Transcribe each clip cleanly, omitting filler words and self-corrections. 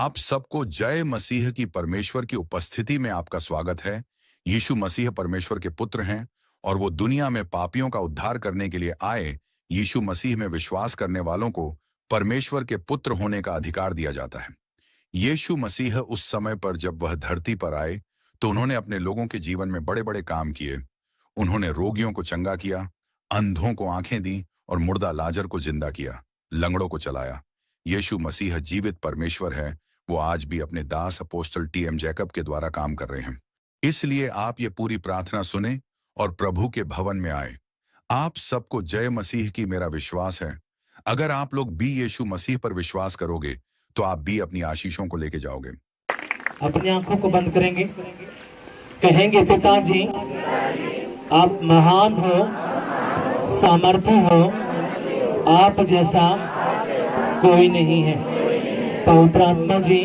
आप सबको जय मसीह की परमेश्वर की उपस्थिति में आपका स्वागत है। यीशु मसीह परमेश्वर के पुत्र हैं और वो दुनिया में पापियों का उद्धार करने के लिए आए। यीशु मसीह में विश्वास करने वालों को परमेश्वर के पुत्र होने का अधिकार दिया जाता है। यीशु मसीह उस समय पर जब वह धरती पर आए तो उन्होंने अपने लोगों के जीवन में बड़े बड़े काम किए। उन्होंने रोगियों को चंगा किया, अंधों को आंखें दी और मुर्दा लाजर को जिंदा किया, लंगड़ों को चलाया। यीशु मसीह जीवित परमेश्वर है। वो आज भी अपने दास अपोस्टल टी.एम. जैकब के द्वारा काम कर रहे हैं। इसलिए आप ये पूरी प्रार्थना सुने और प्रभु के भवन में आए। आप सबको जय मसीह की मेरा विश्वास है। अगर आप लोग भी यीशु मसीह पर विश्वास करोगे तो आप भी अपनी आशीषों को लेके जाओगे। अपनी आंखों को बंद करेंगे, कहेंगे पिताजी आप महान हो, सामर्थी हो, आप जैसा कोई नहीं है। पवित्र आत्मा जी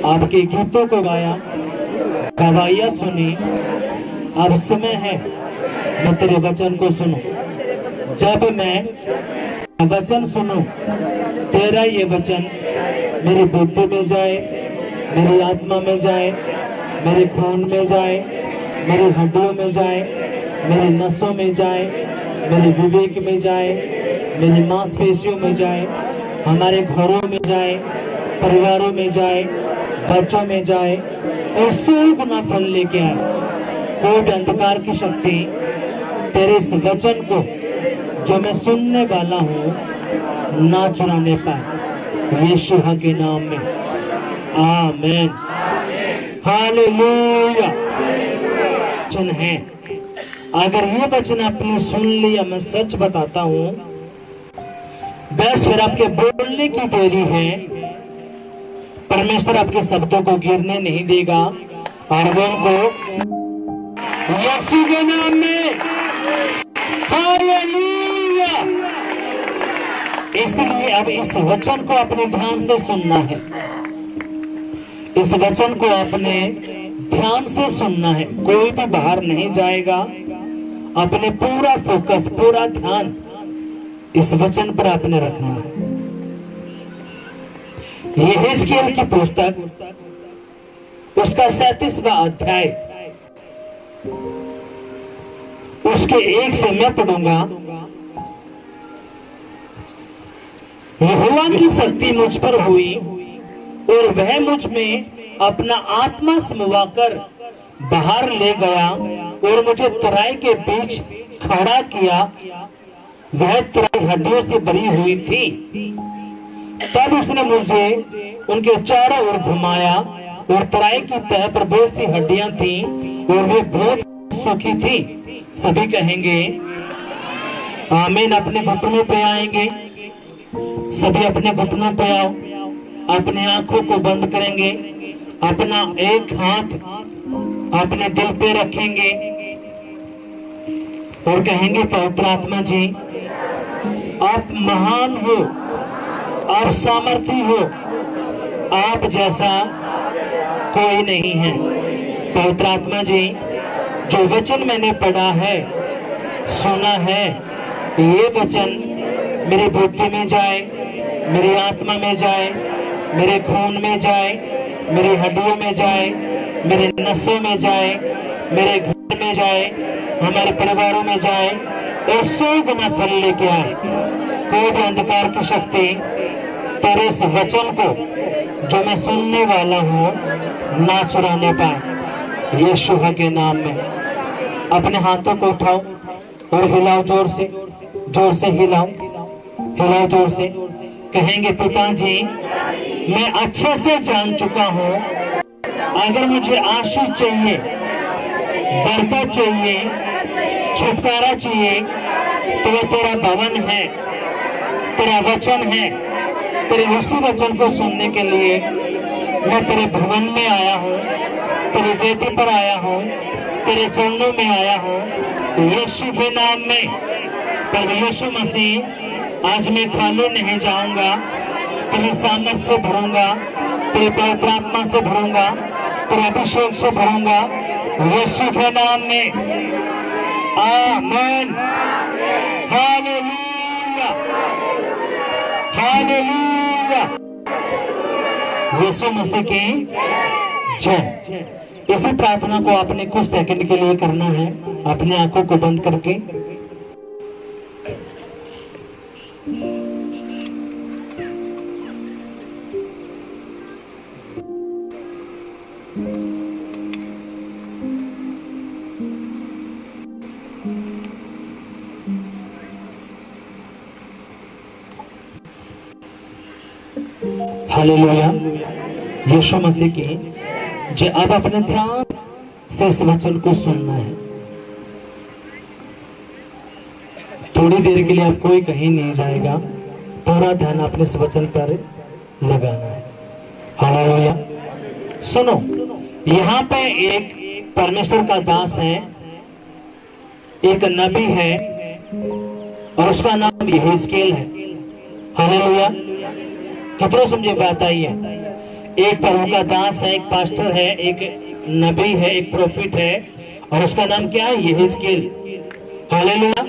आपके गीतों को गाया, गवाहियां सुनी, अब समय है मैं तेरे वचन को सुनूं। जब मैं वचन सुनूं, तेरा ये वचन मेरी बुद्धि में जाए, मेरी आत्मा में जाए, मेरे खून में जाए, मेरी हड्डियों में जाए, मेरी नसों में जाए, मेरे विवेक में जाए, मेरी मांसपेशियों में जाए, हमारे घरों में जाए, परिवारों में जाए, बच्चों में जाए और 100 गुना फल लेके आए। कोई अंधकार की शक्ति तेरे इस वचन को जो मैं सुनने वाला हूँ ना चुराने पाए, यीशु के नाम में आमीन। हालेलुया। वचन है, अगर ये वचन आपने सुन लिया, मैं सच बताता हूँ, बस फिर आपके बोलने की देरी है। परमेश्वर आपके शब्दों को गिरने नहीं देगा और वो उनको यीशु के नाम में हालेलुया। इसलिए अब इस वचन को अपने ध्यान से सुनना है। इस वचन को अपने ध्यान से सुनना है। कोई भी बाहर नहीं जाएगा। अपने पूरा फोकस, पूरा ध्यान इस वचन पर आपने रखना है। ये हिजकिय्याह की पुस्तक, उसका 37वां अध्याय, उसके 1 से मैं पढ़ूंगा। यहोवा की शक्ति मुझ पर हुई और वह मुझ में अपना आत्मा समवाकर बाहर ले गया और मुझे तराई के बीच खड़ा किया। वह तराई हड्डियों से भरी हुई थी। तब उसने मुझे उनके चारों ओर घुमाया और तराई की तह पर बहुत सी हड्डियां थी और वे बहुत सूखी थी। सभी कहेंगे आमीन। अपने घुटनों पे आएंगे, सभी अपने घुटनों पे आओ। अपने आंखों को बंद करेंगे, अपना एक हाथ अपने दिल पे रखेंगे और कहेंगे पवित्र आत्मा जी आप महान हो, आप सामर्थी हो, आप जैसा कोई नहीं है। पवित्र आत्मा जी जो वचन मैंने पढ़ा है, सुना है, ये वचन मेरी बुद्धि में जाए, मेरी आत्मा में जाए, मेरे खून में जाए, मेरी हड्डियों में जाए, मेरे नसों में जाए, मेरे घर में जाए, हमारे परिवारों में जाए और 100 गुना फल लेके आए। कोई भी अंधकार की शक्ति तेरे इस वचन को जो मैं सुनने वाला हूँ ना चुराने पाए, यीशु के नाम में। अपने हाथों को उठाओ और हिलाओ, जोर से हिलाओ, हिलाओ जोर से। कहेंगे पिताजी मैं अच्छे से जान चुका हूँ, अगर मुझे आशीष चाहिए, बरकत चाहिए, छुटकारा चाहिए तो वह तेरा भवन है, तेरा वचन है। तेरे उसी वचन को सुनने के लिए मैं तेरे भवन में आया हूँ, तेरे वेदी पर आया हूँ, तेरे चरणों में आया हूँ, यीशु के नाम में। पर यीशु मसीह आज मैं खाली नहीं जाऊंगा, तेरे सामर्थ से भरूंगा, तेरे पवित्र आत्मा से भरूंगा, तेरे अभिषेक से भरूंगा, यीशु के नाम में आमीन। Hallelujah, hallelujah. यीशु मसीह की जय। इसी प्रार्थना को आपने कुछ सेकंड के लिए करना है, अपने आंखों को बंद करके। हालेलुया, यीशु मसीह की जय। अब अपने ध्यान से इस वचन को सुनना है। थोड़ी देर के लिए आप कोई कहीं नहीं जाएगा, पूरा ध्यान अपने इस वचन पर लगाना है। हालेलुया। सुनो, यहाँ पे एक परमेश्वर का दास है, एक नबी है और उसका नाम यहेजकेल है। हालेलुया। कितने समझे बात आई है? एक प्रभु का दास है, एक पास्टर है, एक नबी है, एक प्रोफिट है और उसका नाम क्या है? यहेजकेल। हालेलुया।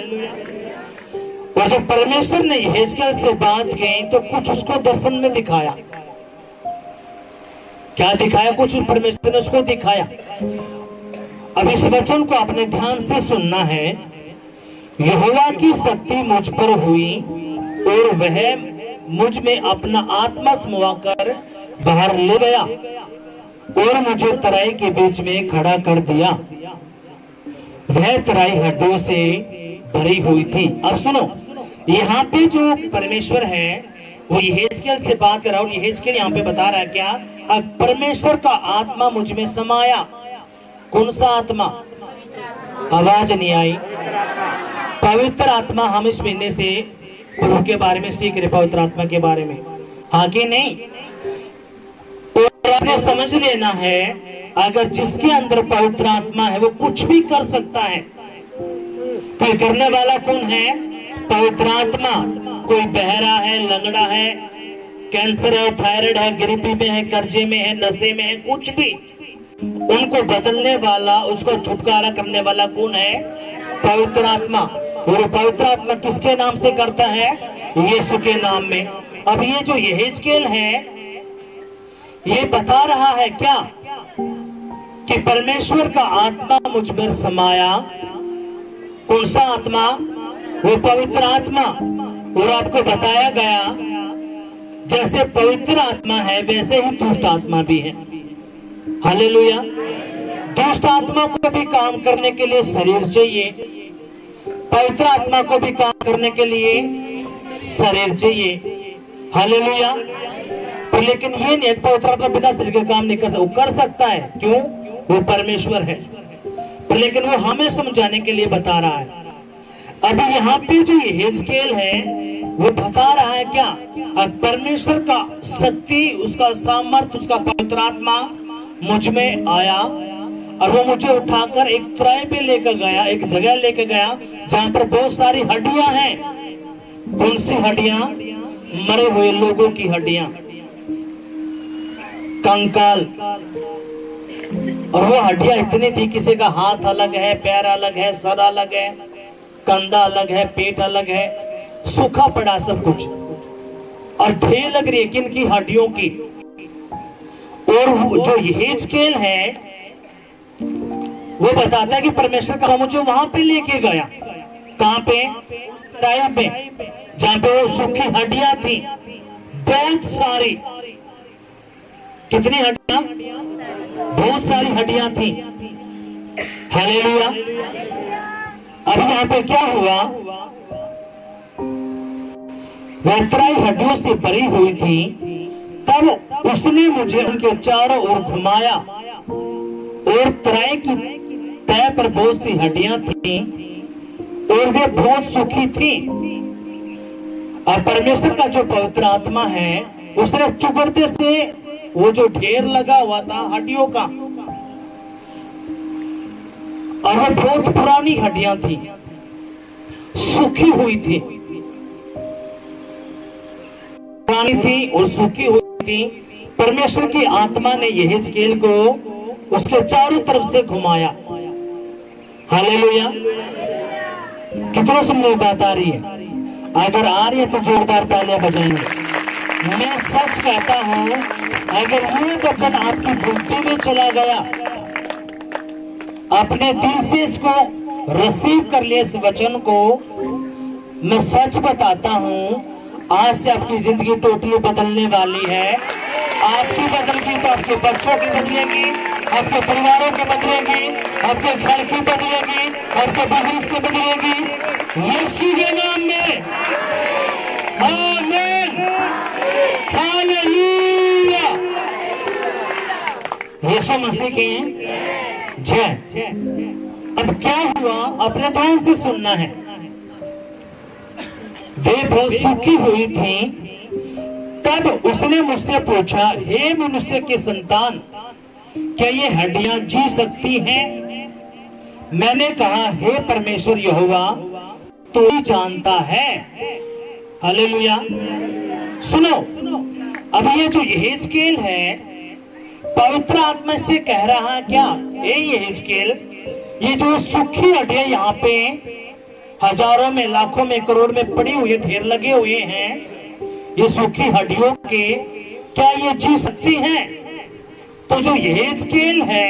और जब परमेश्वर ने यहेजकेल से बात की तो कुछ उसको दर्शन में दिखाया। क्या दिखाया? कुछ परमेश्वर ने उसको दिखाया। अब इस वचन को अपने ध्यान से सुनना है। यहोवा की शक्ति मुझ पर हुई और वह मुझ में अपना आत्मा समाकर बाहर ले गया और मुझे तराई के बीच में खड़ा कर दिया। वह तराई हड्डियों से भरी हुई थी। अब सुनो, यहाँ पे जो परमेश्वर है वो यहेजकेल से बात कर रहा है और यहेजकेल यहाँ पे बता रहा है क्या? अब परमेश्वर का आत्मा मुझ में समाया। कौन सा आत्मा? आवाज नहीं आई। पवित्र आत्मा। हम इस महीने से प्रभु के बारे में सीख रहे, पवित्र आत्मा के बारे में, हाँ कि नहीं? और आपने समझ लेना है, अगर जिसके अंदर पवित्र आत्मा है वो कुछ भी कर सकता है। कोई करने वाला कौन है? पवित्र आत्मा। कोई बहरा है, लंगड़ा है, कैंसर है, थायराइड है, गरीबी में है, कर्जे में है, नशे में है, कुछ भी, उनको बदलने वाला, उसको छुटकारा करने वाला कौन है? पवित्र आत्मा। और पवित्र आत्मा किसके नाम से करता है? यीशु के नाम में। अब ये जो यहेजकेल है ये बता रहा है क्या कि परमेश्वर का आत्मा मुझ पर समाया। कौन सा आत्मा? वो पवित्र आत्मा। और आपको बताया गया जैसे पवित्र आत्मा है वैसे ही दुष्ट आत्मा भी है। हालेलुया। दुष्ट आत्मा को भी काम करने के लिए शरीर चाहिए, पवित्र आत्मा को भी काम करने के लिए शरीर चाहिए। हालेलुया। पर लेकिन ये नहीं, पवित्र आत्मा बिना शरीर के काम नहीं कर सकता। वो कर सकता है, क्यों? वो परमेश्वर है। पर लेकिन वो हमें समझाने के लिए बता रहा है। अभी यहाँ पे जो यहेजकेल है वो बता रहा है क्या? अब परमेश्वर का शक्ति, उसका सामर्थ, उसका पवित्र आत्मा मुझ में आया और वो मुझे उठाकर एक तराई पे लेकर गया, एक जगह लेकर गया जहां पर बहुत सारी हड्डियां हैं। कौन सी हड्डियां? मरे हुए लोगों की हड्डियां, कंकाल। और वो हड्डियां इतनी थी, किसी का हाथ अलग है, पैर अलग है, सर अलग है, कंधा अलग है, पेट अलग है, सूखा पड़ा सब कुछ। और ढेर लग रही है किनकी? हड्डियों की। और जो यहेजकेल है वो बताता है कि परमेश्वर का मुझे वहां पे लेके गया। कहां पे? तराई पे, जहां पे वो सूखी हड्डियां थी, बहुत सारी। कितनी हड्डियां? बहुत सारी हड्डियां थी। हालेलुया। अब यहाँ पे क्या हुआ? वह तराई हड्डियों से भरी हुई थी। तब उसने मुझे उनके चारों ओर घुमाया और तराई की तय पर बहुत सी हड्डियां थी और वे बहुत सूखी थी। और परमेश्वर का जो पवित्र आत्मा है उसने चुगड़ते से वो जो ढेर लगा हुआ था हड्डियों का, और वो बहुत पुरानी हड्डियां थी, सूखी हुई थी, पुरानी थी और सूखी हुई थी। परमेश्वर की आत्मा ने यहेजकेल को उसके चारों तरफ से घुमाया। हालेलुया। कितनों समझ में बात आ रही है? अगर आ रही है तो जोरदार तालियां बजाएंगे। मैं सच कहता हूं, अगर ये वचन आपकी बुद्धि में चला गया, अपने दिल से इसको रिसीव कर लिया, इस वचन को, मैं सच बताता हूं, आज से आपकी जिंदगी टोटली बदलने वाली है। आपकी बदलेगी तो आपके बच्चों की बदलेगी, आपके परिवारों की बदलेगी, आपके घर की बदलेगी, आपके बिजनेस की बदलेगी। यीशु के नाम में आमीन, हालेलुया। यीशु मसीह की जय। अब क्या हुआ, अपने ध्यान से सुनना है। वे बहुत सुखी हुई थी। तब उसने मुझसे पूछा, हे मनुष्य के संतान, क्या ये हड्डियां जी सकती हैं? मैंने कहा, हे परमेश्वर यहोवा, तू ही जानता है। हालेलुया। सुनो, अब ये जो यहेजकेल है, पवित्र आत्मा से कह रहा क्या, ए यहेजकेल, ये जो सुखी हड्डियां यहाँ पे हजारों में, लाखों में, करोड़ में पड़ी हुई, ढेर लगे हुए हैं, ये सूखी हड्डियों के, क्या ये जी सकती हैं? तो जो यहेजकेल है,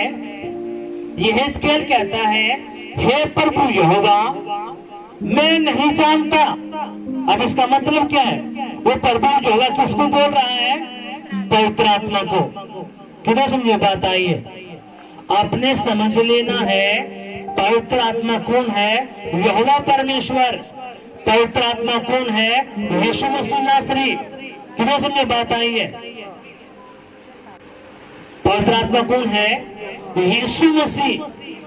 यहेजकेल कहता है, हे प्रभु यहोवा, मैं नहीं जानता। अब इसका मतलब क्या है? वो प्रभु यहोवा किसको बोल रहा है? पवित्र आत्मा को। कितना समझे बात आई है? आपने समझ लेना है, पवित्र आत्मा कौन है? यहोवा परमेश्वर। पवित्र आत्मा कौन है? यीशु मसीह नासरी। कितना समझे बात आई है? पवित्र आत्मा कौन है? यीशु मसीह,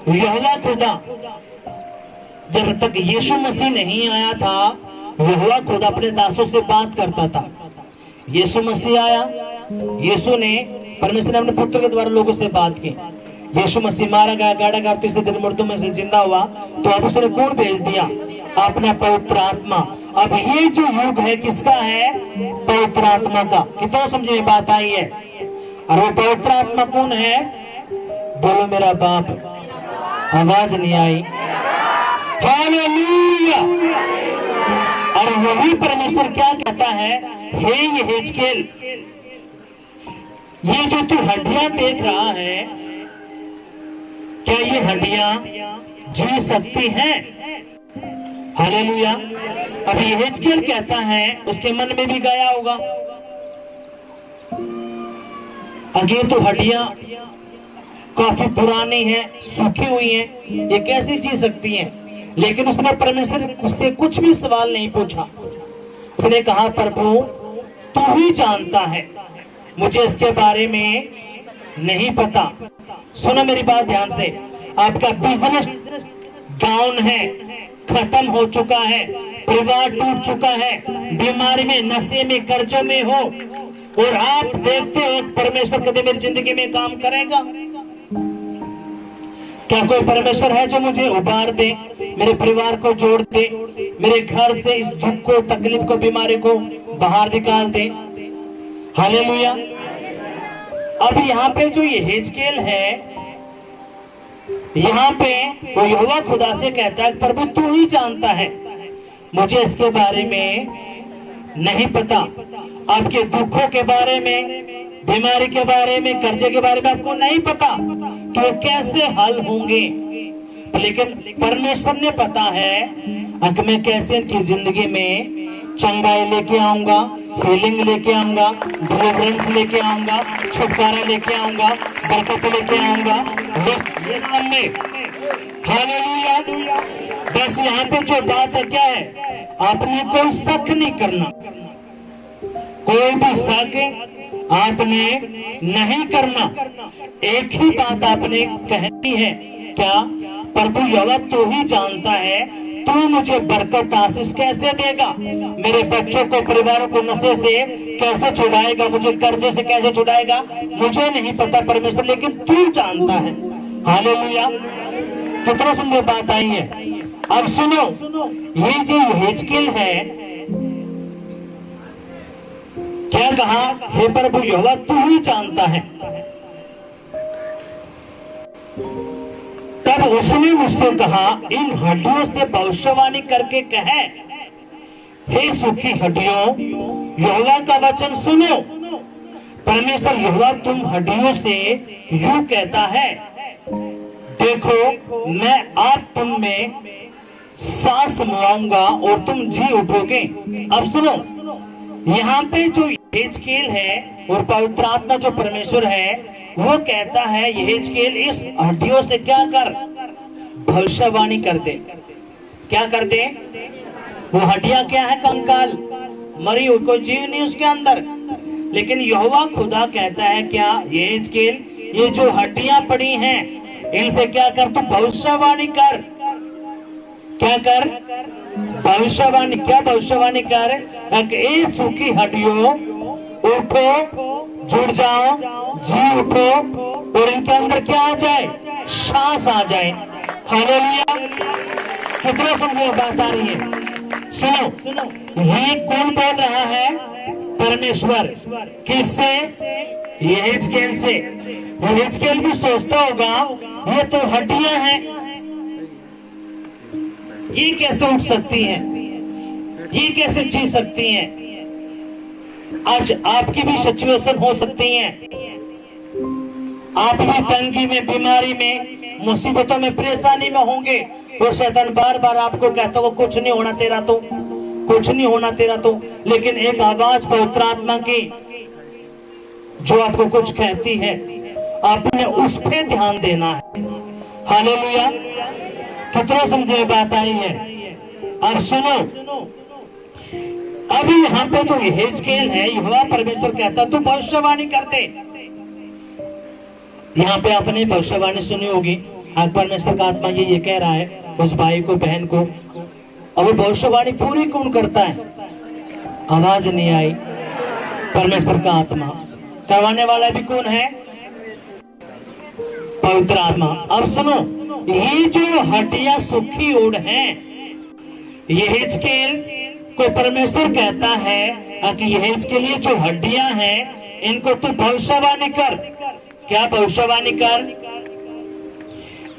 यहोवा खुदा। जब तक यीशु मसीह नहीं आया था, यहोवा खुदा अपने दासों से बात करता था। यीशु मसीह आया, यीशु ने, परमेश्वर ने अपने पुत्र के द्वारा लोगों से बात की। यीशु मसीह मारा गया, गाड़ा गया, तीसरे दिन मुर्दों में से जिंदा हुआ। तो अब उसने कौन भेज दिया? अपना पवित्र आत्मा। अब ये जो युग है किसका है? पवित्र आत्मा का। कितना समझे बात आई है? और वो पवित्र आत्मा कौन है? बोलो मेरा बाप। आवाज नहीं आई। हालेलुया। और वही परमेश्वर क्या कहता है, हे यहेजकेल, ये जो तू हड्डियां देख रहा है, क्या ये हड्डियां जी सकती हैं? हालेलुया। अब यहेजकेल कहता है, उसके मन में भी गया होगा, अगे तो हड्डियां काफी पुरानी हैं, सूखी हुई हैं, ये कैसे जी सकती हैं? लेकिन उसने परमेश्वर से कुछ भी सवाल नहीं पूछा। उसने कहा, प्रभु तू ही जानता है, मुझे इसके बारे में नहीं पता। सुनो मेरी बात ध्यान से। आपका बिजनेस डाउन है, खत्म हो चुका है, परिवार टूट चुका है, बीमारी में, नशे में, कर्जों में हो, और आप देखते हो परमेश्वर कभी मेरी जिंदगी में काम करेगा? क्या कोई परमेश्वर है जो मुझे उबार दे, मेरे परिवार को जोड़ दे, मेरे घर से इस दुख को, तकलीफ को, बीमारी को बाहर निकाल दे? हालेलुया। अब यहाँ पे जो यहेजकेल है, यहाँ पे वो यहोवा खुदा से कहता है, प्रभु तू ही जानता है, मुझे इसके बारे में नहीं पता। आपके दुखों के बारे में, बीमारी के बारे में, कर्जे के बारे में आपको नहीं पता कि वो कैसे हल होंगे, लेकिन परमेश्वर ने पता है कि मैं कैसे इनकी जिंदगी में चंगाई लेके आऊंगा, हीलिंग लेके आऊंगा, डिलीवरेंस लेके आऊंगा, छुटकारा लेके आऊंगा, बरकत लेके आऊंगा। हालेलुया। बस यहाँ पे जो बात है क्या है, आपने कोई शक नहीं करना, कोई भी शक आपने नहीं करना। एक ही बात आपने कहनी है, क्या? प्रभु यहोवा तू ही जानता है, तू मुझे बरकत, आशीष कैसे देगा, मेरे बच्चों को, परिवारों को नशे से कैसे छुड़ाएगा, मुझे कर्जे से कैसे छुड़ाएगा, मुझे नहीं पता परमेश्वर, लेकिन तू जानता है। हालेलुया। कितना सुंदर बात आई है। अब सुनो, ये जो यहेजकेल है, क्या कहा? हे प्रभु यहोवा तू ही जानता है। तब उसने मुझसे कहा, इन हड्डियों से भविष्यवाणी करके कहे, हे सूखी हड्डियों, यहोवा का वचन सुनो। परमेश्वर यहोवा तुम हड्डियों से यूं कहता है, देखो मैं आप तुम में सांस समाऊंगा और तुम जी उठोगे। अब सुनो, यहाँ पे जो यहेजकेल है और पवित्र आत्मा जो परमेश्वर है वो कहता है यहेजकेल इस हड्डियों से क्या कर, भविष्यवाणी करते। क्या करते? वो हड्डियां क्या है? कंकाल, मरी हुई, कोई जीव नहीं उसके अंदर। लेकिन यहोवा खुदा कहता है क्या, यहेजकेल ये जो हड्डियां पड़ी हैं इनसे क्या कर, तू भविष्यवाणी कर। क्या कर? भविष्यवाणी। क्या भविष्यवाणी कर? ए सूखी हड्डियों उठो, जुड़ जाओ, जी उठो और इनके अंदर क्या आ जाए, सांस आ जाए। हालेलुया। कितना समझ बात आ रही है? सुनो, ये कौन बोल रहा है? परमेश्वर। किससे? यहेजकेल से। यहेजकेल भी सोचता होगा ये तो हड्डियां हैं, ये कैसे उठ सकती हैं, ये कैसे जी सकती हैं। आज आपकी भी सिचुएशन हो सकती है, आप भी तंगी में, बीमारी में, मुसीबतों में, परेशानी में होंगे और शैतान बार बार आपको कहता हो कुछ नहीं होना तेरा तो, कुछ नहीं होना तेरा तो। लेकिन एक आवाज पवित्र आत्मा की जो आपको कुछ कहती है, आपने उस पे ध्यान देना है। हालेलुया। कितना समझे बात आई है? अब सुनो, अभी यहाँ पे जो यहेजकेल है, यहोवा परमेश्वर कहता तू भविष्यवाणी कर दे। यहाँ पे आपने भविष्यवाणी सुनी होगी, आज परमेश्वर का आत्मा ये कह रहा है उस भाई को, बहन को। अब भविष्यवाणी पूरी कौन करता है? आवाज नहीं आई। परमेश्वर का आत्मा। करवाने वाला भी कौन है? पवित्र आत्मा। अब सुनो, ये जो हड्डियां सूखी ओढ़ हैं, यहेजकेल को परमेश्वर कहता है कि यहेजकेल ये जो हड्डियां हैं इनको तू भविष्यवाणी कर। क्या भविष्यवाणी कर?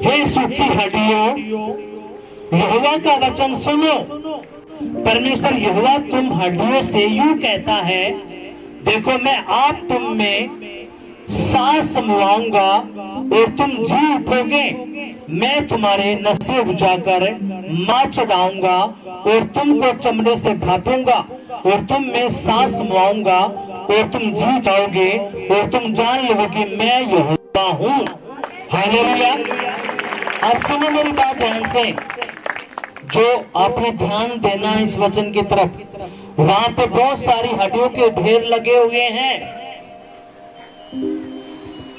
हे सूखी हड्डियों, यहोवा का वचन सुनो। परमेश्वर यहोवा तुम हड्डियों से यूं कहता है, देखो मैं आप तुम में सांस समवाऊंगा और तुम जी उठोगे। मैं तुम्हारे नसें बुझाकर मां चढ़ाऊंगा और तुमको चमड़े से ढांपूंगा और तुम में सांस समवाऊंगा और तुम जी जाओगे और तुम जान लोगे कि मैं यहोवा हूं। हालेलुया। अब सुनो मेरी बात ध्यान से, जो आपने ध्यान देना है इस वचन की तरफ। वहां पे बहुत सारी हड्डियों के ढेर लगे हुए हैं।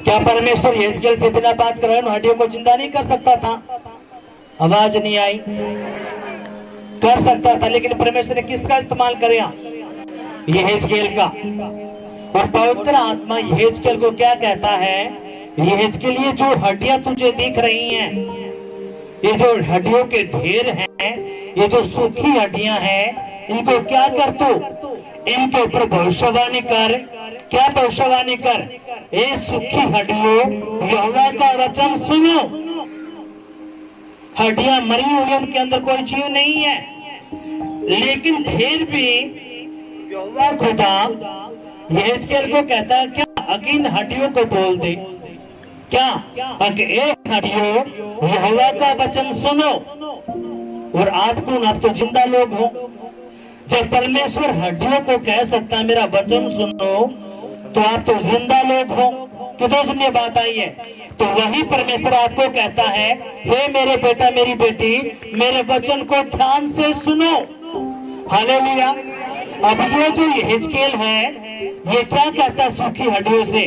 क्या परमेश्वर यहेजकेल से बिना बात कर हड्डियों को जिंदा नहीं कर सकता था? आवाज नहीं आई। कर सकता था, लेकिन परमेश्वर ने किसका इस्तेमाल किया? यहेजकेल का। और पवित्र आत्मा यहेजकेल को क्या कहता है? यहेजकेल ये जो हड्डियां तुझे दिख रही हैं, ये जो हड्डियों के ढेर हैं, ये जो सूखी हड्डियां हैं, इनको क्या कर तू? इनके ऊपर भविष्यवाणी कर। क्या भविष्यवाणी कर? ए सूखी हड्डियों, यहोवा का वचन सुनो। हड्डियां मरी हुई, उनके अंदर कोई जीव नहीं है, लेकिन फिर भी यहोवा खुदा यहेजकेल को कहता है क्या इन हड्डियों को बोल दे। क्या? एक हड्डियों, यहोवा का वचन सुनो। और आप कौन? आप तो जिंदा लोग हो। जब परमेश्वर हड्डियों को कह सकता है मेरा वचन सुनो, तो आप तो जिंदा लोग हो। कितने सुनिए बात आई है? तो वही परमेश्वर आपको कहता है, हे मेरे बेटा, मेरी बेटी, मेरे वचन को ध्यान से सुनो। हालेलुया। अब ये जो यहेजकेल है, ये क्या कहता है सूखी हड्डियों से?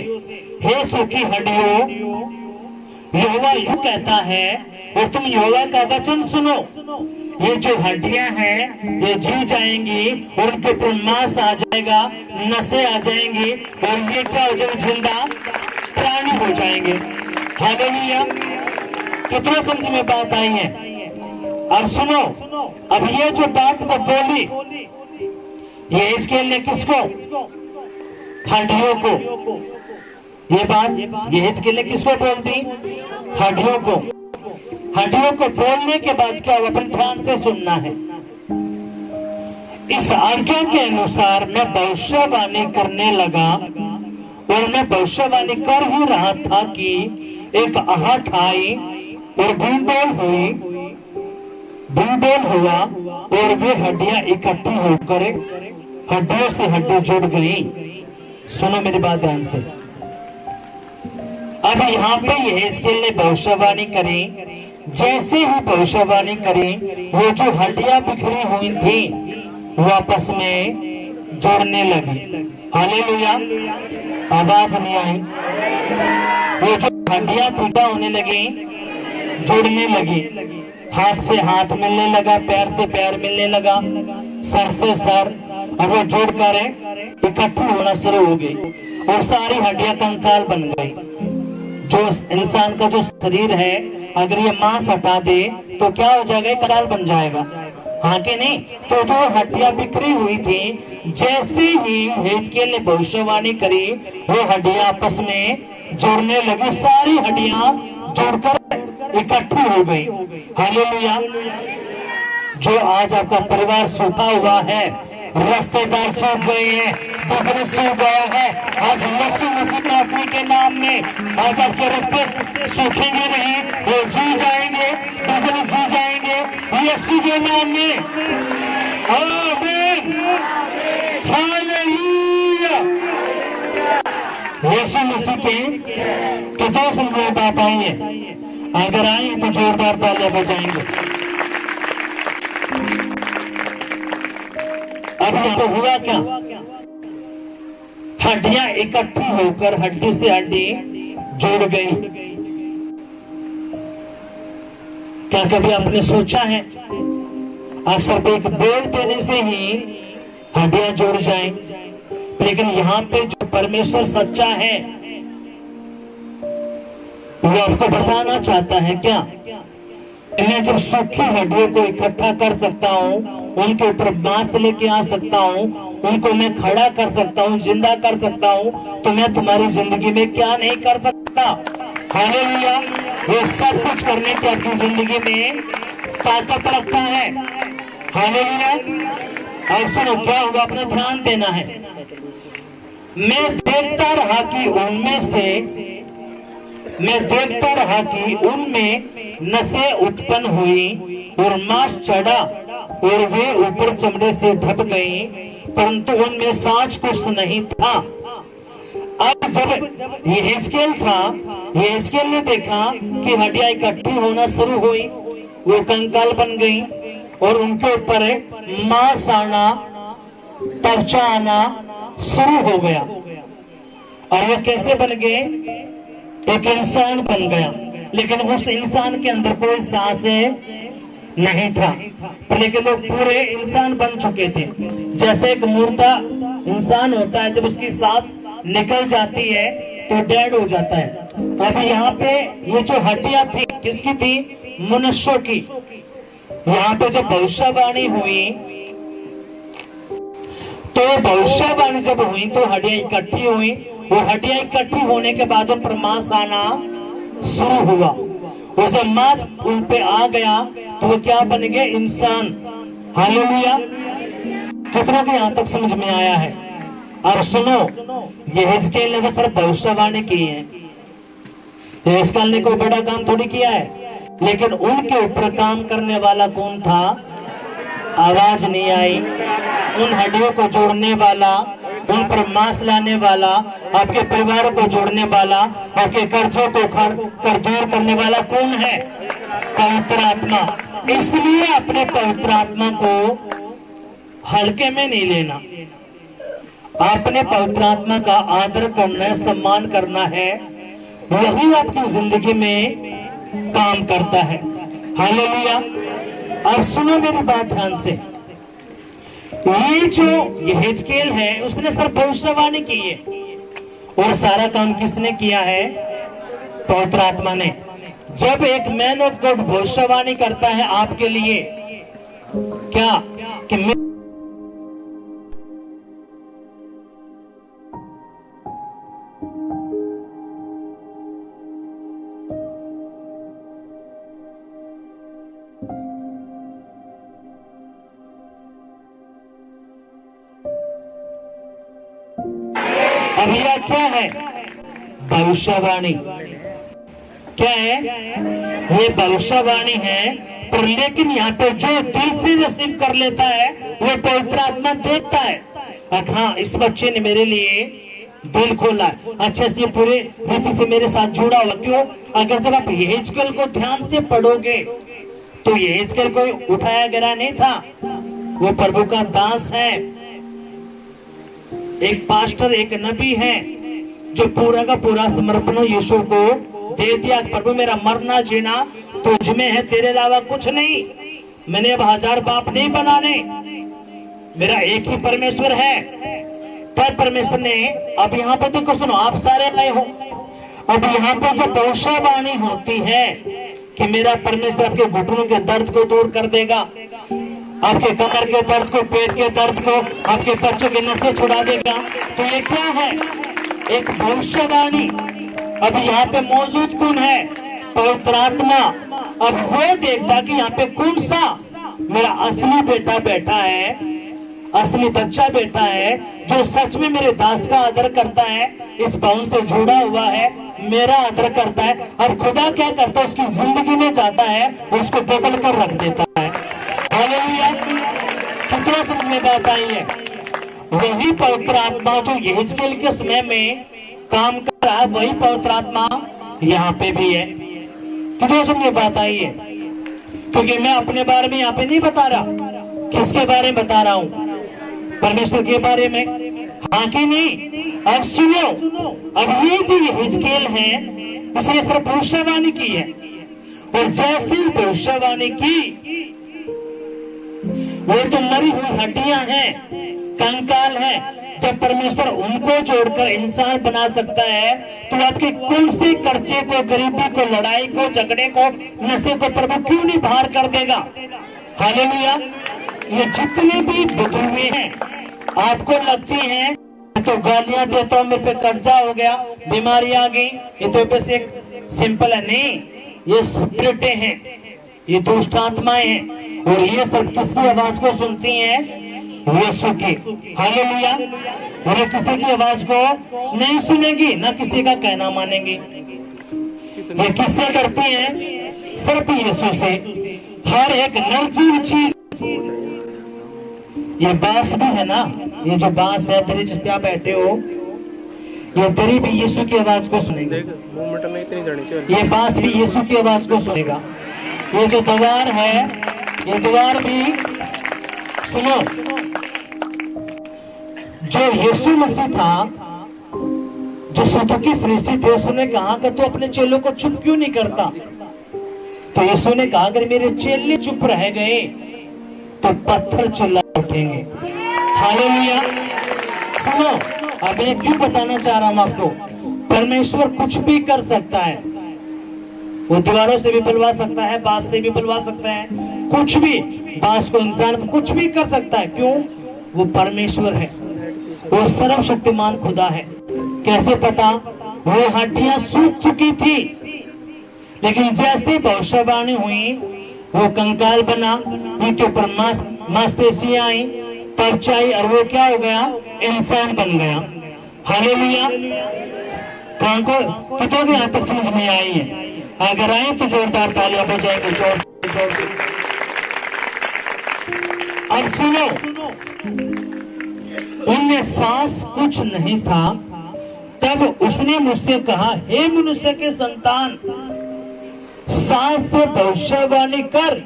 हे सूखी हड्डियों, यहोवा यूं कहता है और तुम यहोवा का वचन सुनो। ये जो हड्डियां हैं ये जी जाएंगी और उनके ऊपर मांस आ जाएगा, नसें आ जाएंगी और ये क्या हो जाएंगे? जिंदा प्राणी हो जाएंगे। हालेलुया। कितना समझ में बात आई है? अब सुनो, अब ये जो बात जब बोली यहेजकेल ने, किसको? हड्डियों को। ये बात यहेजकेल ने किसको बोल दी? हड्डियों को। हड्डियों को बोलने के बाद क्या हुआ? अपन ध्यान से सुनना है। इस आज्ञा के अनुसार मैं भविष्यवाणी करने लगा और मैं भविष्यवाणी कर ही रहा था कि एक आहट आई और भूबोल हुआ और वे हड्डियां इकट्ठी होकर हड्डियों से हड्डी जुड़ गई। सुनो मेरी बात ध्यान से। अब यहाँ पे यहेजकेल ने भविष्यवाणी करी। जैसे ही भविष्यवाणी करी, वो जो हड्डियां बिखरी हुई थी वो आपस में जोड़ने लगी। हालेलुया, आवाज नहीं आई। वो जो हड्डियां टूटा होने लगी, जुड़ने लगी। हाथ से हाथ मिलने लगा, पैर से पैर मिलने लगा, सर से सर, और वो जोड़कर इकट्ठी होना शुरू हो गई और सारी हड्डियां कंकाल बन गई। जो इंसान का जो शरीर है, अगर ये मांस हटा दे तो क्या हो जाएगा? कंकाल बन जाएगा, हाँ कि नहीं? तो जो हड्डियां बिखरी हुई थी, जैसे ही यहेजकेल ने भविष्यवाणी करी, वो हड्डियां आपस में जोड़ने लगी। सारी हड्डियां जोड़कर इकट्ठी हो गई। हालेलुया। जो आज आपका परिवार सूखा हुआ है, रिश्तेदार सूख गए हैं, बिजनेस सूख गया है, आज यीशु मसीह नासरी के नाम में आज आपके रिश्ते सूखेंगे नहीं, वो जी जाएंगे, बिजनेस जी जाएंगे यीशु के नाम में। आमीन, हालेलुया। यीशु मसीह के कितने संभव बात आई है? अगर आए तो जोरदार तालियां बजाएंगे। अब यहाँ पे हुआ क्या? हड्डियां इकट्ठी होकर हड्डी से हड्डी जुड़ गई। क्या कभी आपने सोचा है अक्सर एक बोल देने से ही हड्डियां जुड़ जाएं? लेकिन यहाँ पे जो परमेश्वर सच्चा है वो आपको बताना चाहता है क्या? मैं जब सूखी हड्डियों को इकट्ठा कर सकता हूँ, उनके ऊपर बांस लेके आ सकता हूँ, उनको मैं खड़ा कर सकता हूँ, जिंदा कर सकता हूँ, तो मैं तुम्हारी जिंदगी में क्या नहीं कर सकता? हालेलुया। वो सब कुछ करने की आपकी जिंदगी में ताकत रखता है। हालेलुया। अब सुनो क्या हुआ, अपना ध्यान देना है। मैं देखता रहा कि उनमें नसें उत्पन्न हुई और मांस चढ़ा और वे ऊपर चमड़े से ढप गई, परंतु उनमें सांस कुछ नहीं था। अब जब यहेजकेल ने देखा कि हड्डियां इकट्ठी होना शुरू हुई, वो कंकाल बन गई और उनके ऊपर मांस आना, त्वचा आना शुरू हो गया। और ये कैसे बन गए? एक इंसान बन गया, लेकिन उस इंसान के अंदर कोई सांस नहीं था, लेकिन वो पूरे इंसान बन चुके थे। जैसे एक मुर्दा इंसान होता है, जब उसकी सांस निकल जाती है तो डेड हो जाता है। अब यहाँ पे ये जो हड्डियां थी, किसकी थी? मनुष्यों की। यहाँ पे जब भविष्यवाणी हुई, तो भविष्यवाणी जब हुई तो हड्डियां इकट्ठी हुई, वो हड्डियां इकट्ठी होने के बाद उन पर मांस आना शुरू हुआ, और जब मांस उन पे आ गया तो वो क्या बन गए? इंसान। हालेलुया। कितनों को यहाँ तक समझ में आया है? अब सुनो, यहेजकेल ने तो सिर्फ भविष्यवाणी की है। यहेजकेल ने कोई बड़ा काम थोड़ी किया है, लेकिन उनके ऊपर काम करने वाला कौन था? आवाज नहीं आई। उन हड्डियों को जोड़ने वाला, उन पर मांस लाने वाला, आपके परिवार को जोड़ने वाला, आपके कर्जों को कर दूर करने वाला कौन है? पवित्र आत्मा। इसलिए अपने पवित्र आत्मा को हल्के में नहीं लेना। अपने पवित्र आत्मा का आदर करना है, सम्मान करना है, वही आपकी जिंदगी में काम करता है। हालेलुया। अब सुनो मेरी बात ध्यान से। ये जो यहेजकेल है, उसने सिर्फ भविष्यवाणी की है, और सारा काम किसने किया है? पवित्र आत्मा ने। जब एक मैन ऑफ गॉड भविष्यवाणी करता है आपके लिए, क्या कि क्या है? भविष्यवाणी। क्या है? ये भविष्यवाणी है। पर लेकिन यहाँ पे जो दिल से रिसीव कर लेता है वो पवित्र आत्मा देखता है। हाँ, इस बच्चे ने मेरे लिए दिल खोला, अच्छे से पूरे रीति से मेरे साथ जुड़ा हुआ। क्यों? अगर जब आप यहेजकेल को ध्यान से पढ़ोगे तो यहेजकेल कोई उठाया गिरा नहीं था, वो प्रभु का दास है, एक पास्टर, एक नबी है जो पूरा का पूरा समर्पण यीशु को दे दिया। प्रभु मेरा मरना जीना तुझ में है, तेरे अलावा कुछ नहीं। मैंने अब 1000 बाप नहीं बनाने, मेरा एक ही परमेश्वर है। तब परमेश्वर ने, अब यहाँ पे तो सुनो, आप सारे आए हो, अब यहाँ पे जो भविष्यवाणी होती है कि मेरा परमेश्वर आपके घुटनों के दर्द को दूर कर देगा, आपके कमर के दर्द को, पेट के दर्द को, आपके बच्चों के नसें छुड़ा देगा, तो ये क्या है? एक भविष्यवाणी। अब यहाँ पे मौजूद कौन है? पवित्र आत्मा। अब वो देखता कि यहाँ पे कौन सा मेरा असली बेटा बैठा है, असली बच्चा बैठा है, जो सच में मेरे दास का आदर करता है, इस भवन से जुड़ा हुआ है, मेरा आदर करता है। और खुदा क्या करता है? उसकी जिंदगी में जाता है और उसको बदल कर रख देता है। हालेलुया! कितना समझ में बात आई है? वही पवित्र आत्मा जो यहेजकेल के समय में काम कर रहा है, वही पवित्र आत्मा यहाँ पे भी है। कितना समझ में बात आई है? क्योंकि मैं अपने बारे में यहाँ पे नहीं बता रहा, किसके बारे में बता रहा हूँ? परमेश्वर के बारे में। हाँ कि नहीं? अब सुनो, अब ये जो यहेजकेल है, इसने सिर्फ भविष्यवाणी की है, और जैसे ही भविष्यवाणी की, वो तो मरी हुई हड्डियां हैं, कंकाल है। जब परमेश्वर उनको जोड़कर इंसान बना सकता है, तो आपके कौन से कर्जे को, गरीबी को, लड़ाई को, झगड़े को, नशे को प्रभु क्यों नहीं बाहर कर देगा? हालेलुया! ये जितने भी बिखरे हुए हैं, आपको लगती हैं तो गालियां देता हूं, मेरे पे कर्जा हो गया, बीमारी आ गई, ये तो बस एक सिंपल है। नहीं, ये स्पिरिटें हैं, ये दुष्ट आत्माएं हैं, और ये सब किसकी आवाज को सुनती हैं? यीशु की। हालेलुया! और ये किसी की आवाज को नहीं सुनेगी, ना किसी का कहना मानेगी। ये किससे करती हैं? सिर्फ यीशु से। हर एक निर्जीव चीज, ये बांस भी है ना, ये जो बांस है तेरे जिस पे आप बैठे हो, ये तेरी भी यीशु की आवाज को सुनेगा। ये बांस भी यीशु की आवाज को सुनेगा। ये जो द्वार है, ये द्वार भी सुनो, जो यीशु मसीह था, जो सदूकी फरीसी थे, उसने कहा कि तू अपने चेलों को चुप क्यों नहीं करता? तो यीशु ने कहा अगर मेरे चेले चुप रह गए तो पत्थर चिल्ला उठेंगे। हालेलुया! सुनो, अब मैं क्यों बताना चाह रहा हूं आपको, परमेश्वर कुछ भी कर सकता है। वो दीवारों से भी बुलवा सकता है, बांस से भी बुलवा सकता है, कुछ भी, बांस को इंसान कुछ भी कर सकता है। क्यों? वो परमेश्वर है, वो सर्वशक्तिमान खुदा है। कैसे पता? वो हड्डियां सूख चुकी थी, लेकिन जैसे भविष्यवाणी हुई, वो कंकाल बना, उनके ऊपर मांसपेशियां आई, त्वचा आई, और वो क्या हो गया? इंसान बन गया। हालेलुया! कौन को कितनों को यहाँ तक समझ में आई है? अगर आए तो जोरदार तालियां बजाएंगे, जोर से। अब सुनो, उनमें सांस कुछ नहीं था, तब उसने मुझसे कहा, हे मनुष्य के संतान, सांस से भविष्यवाणी कर,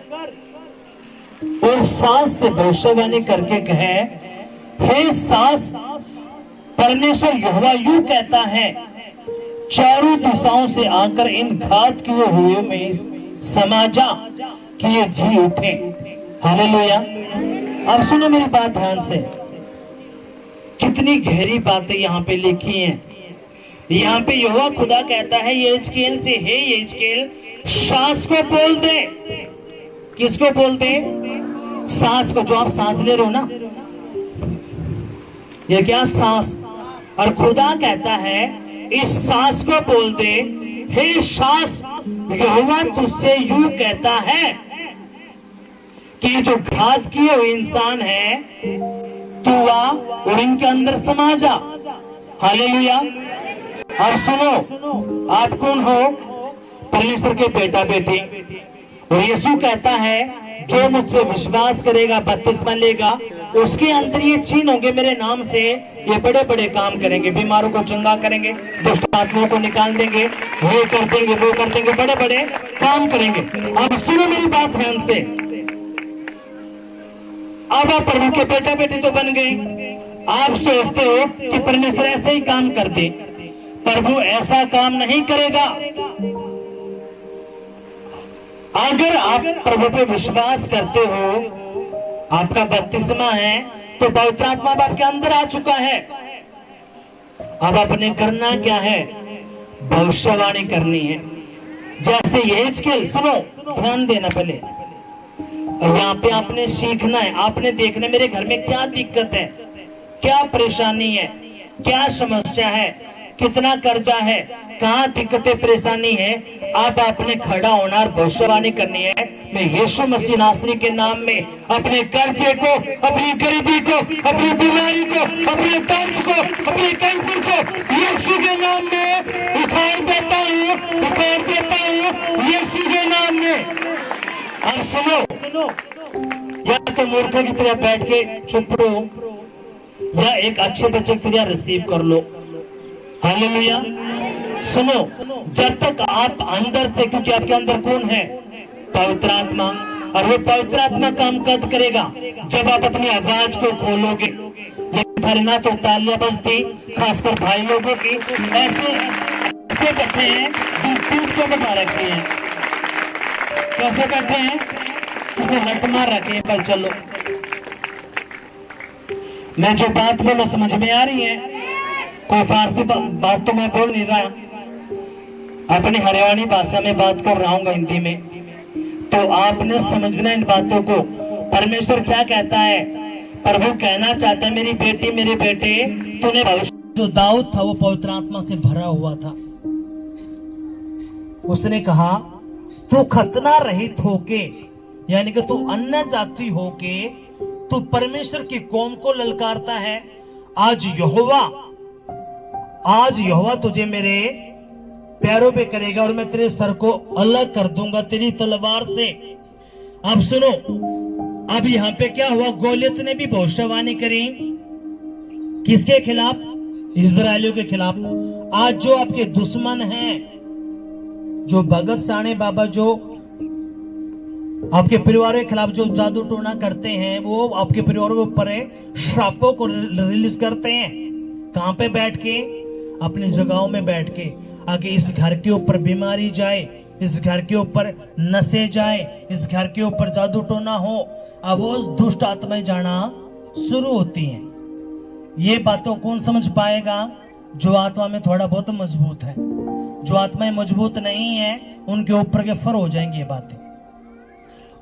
और सांस से भविष्यवाणी करके कहे, हे सांस, परमेश्वर यहोवा यूं कहता है, चारों दिशाओं से आकर इन घात किए हुए में समा जा कि ये जी उठे। हालेलुया! अब सुनो मेरी बात ध्यान से, कितनी गहरी बातें यहाँ पे लिखी हैं। यहाँ पे यहोवा खुदा कहता है यहेजकेल से, हे यहेजकेल, सांस को बोल दे। किसको बोल दे? सांस को, जो आप सांस ले रहे हो ना, ये क्या सांस? और खुदा कहता है इस सांस को बोल दे, हे सांस, यहोवा तुझसे यूं कहता है कि जो घात किए हुए इंसान है, तू आ और इनके अंदर समा जा। हालेलुया। और सुनो, आप कौन हो? परमेश्वर के बेटा बेटी। और यीशु कहता है जो मुझ पे विश्वास करेगा, बपतिस्मा लेगा, उसके अंदर ये चिन्ह होंगे मेरे नाम से, ये बड़े बड़े काम करेंगे, बीमारों को चंगा करेंगे, दुष्ट आत्माओं को निकाल देंगे, ये कर देंगे, वो कर देंगे, बड़े बड़े काम करेंगे। अब सुनो मेरी बात ध्यान से। अब आप प्रभु के बेटा बेटी तो बन गए। आप सोचते हो कि परमेश्वर ऐसे ही काम कर दे। प्रभु ऐसा काम नहीं करेगा। अगर आप प्रभु पे विश्वास करते हो, आपका बपतिस्मा है, तो पवित्र आत्मा आपके अंदर आ चुका है। अब आपने करना क्या है? भविष्यवाणी करनी है। जैसे यहेजकेल, सुनो ध्यान देना पहले, यहाँ पे आपने सीखना है, आपने देखना मेरे घर में क्या दिक्कत है, क्या परेशानी है, क्या समस्या है, कितना कर्जा है, कहाँ दिक्कतें परेशानी है। अब आपने खड़ा होना और भविष्यवाणी करनी है। मैं यीशु मसीह नासरी के नाम में अपने कर्जे को, अपनी गरीबी को, अपनी बीमारी को, अपने दर्द को, अपने कैंसर को यीशु के नाम में उखाड़ देता हूँ, उखाड़ देता हूँ यीशु के नाम में। अब सुनो, या तो मूर्ख की तरह बैठ के चुप रहो, या एक अच्छे बच्चे की तरह रिसीव कर लो। हालेलुया। सुनो, जब तक आप अंदर से, क्योंकि आपके अंदर कौन है? पवित्र आत्मा। और वो पवित्र आत्मा काम कब करेगा? जब आप अपनी आवाज को खोलोगे। लेकिन ना तो तालियां बजती, खासकर भाई लोगों की, ऐसे करते हैं जिन पीठ को बता रखी है। कैसे करते हैं? किसने लट मार रखी है? कल चलो, मैं जो बात बोलो समझ में आ रही है? कोई फारसी बात तो मैं बोल नहीं रहा, अपनी हरियाणी भाषा में बात कर रहा हूँ, हिंदी में। तो आपने समझना इन बातों को। परमेश्वर क्या कहता है? प्रभु कहना चाहता है, मेरी बेटी, मेरे बेटे, तूने भविष्य, जो दाऊद था वो पवित्र आत्मा से भरा हुआ था। उसने कहा तू खतना रहित होके, यानी कि तू अन्य जाति होके तू परमेश्वर की कौम को ललकारता है। आज यहोवा तुझे मेरे पैरों पे करेगा और मैं तेरे सर को अलग कर दूंगा तेरी तलवार से। अब सुनो, अब यहाँ पे क्या हुआ? गोलियत ने भी भविष्यवाणी करी। किसके खिलाफ? इजरायलियों के खिलाफ। आज जो आपके दुश्मन हैं, जो भगत साणे बाबा, जो आपके परिवार के खिलाफ जो जादू टोना करते हैं, वो आपके परिवार के ऊपर श्रापों को रिलीज करते हैं। कहां पे बैठ के? अपनी जगहों में बैठ के। आगे इस घर के ऊपर बीमारी जाए, इस घर के ऊपर नशे जाए, इस घर के ऊपर जादू टोना हो, अब वो दुष्ट आत्माएं जाना शुरू होती हैं। ये बातों कौन समझ पाएगा? जो आत्मा में थोड़ा बहुत मजबूत है। जो आत्माएं मजबूत नहीं है, उनके ऊपर के फर हो जाएंगी ये बातें।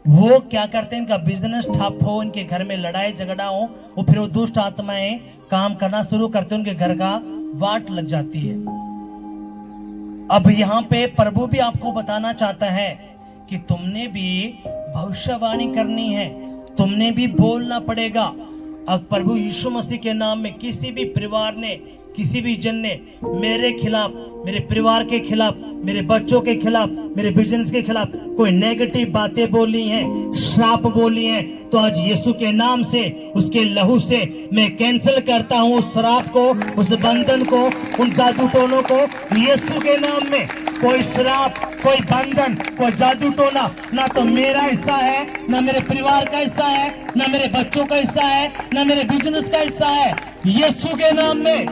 वो क्या करते हैं? इनका बिजनेस ठप हो, इनके घर में लड़ाई झगड़ा हो, और फिर वो दुष्ट आत्माएं काम करना शुरू करते हैं, उनके घर का वाट लग जाती है। अब यहाँ पे प्रभु भी आपको बताना चाहता है कि तुमने भी भविष्यवाणी करनी है, तुमने भी बोलना पड़ेगा। अब प्रभु यीशु मसीह के नाम में किसी भी परिवार ने, किसी भी जन ने मेरे खिलाफ, मेरे परिवार के खिलाफ, मेरे बच्चों के खिलाफ, मेरे बिजनेस के खिलाफ कोई नेगेटिव बातें बोली हैं, श्राप बोली हैं, तो आज यीशु के नाम से, उसके लहू से मैं कैंसिल करता हूं उस श्राप को, उस बंधन को, उन जादू टोनों को। यीशु के नाम में कोई श्राप, कोई बंधन, कोई जादू टोना ना तो मेरा हिस्सा है, ना मेरे परिवार का हिस्सा है, ना मेरे बच्चों का हिस्सा है, ना मेरे बिजनेस का हिस्सा है, यीशु के नाम में।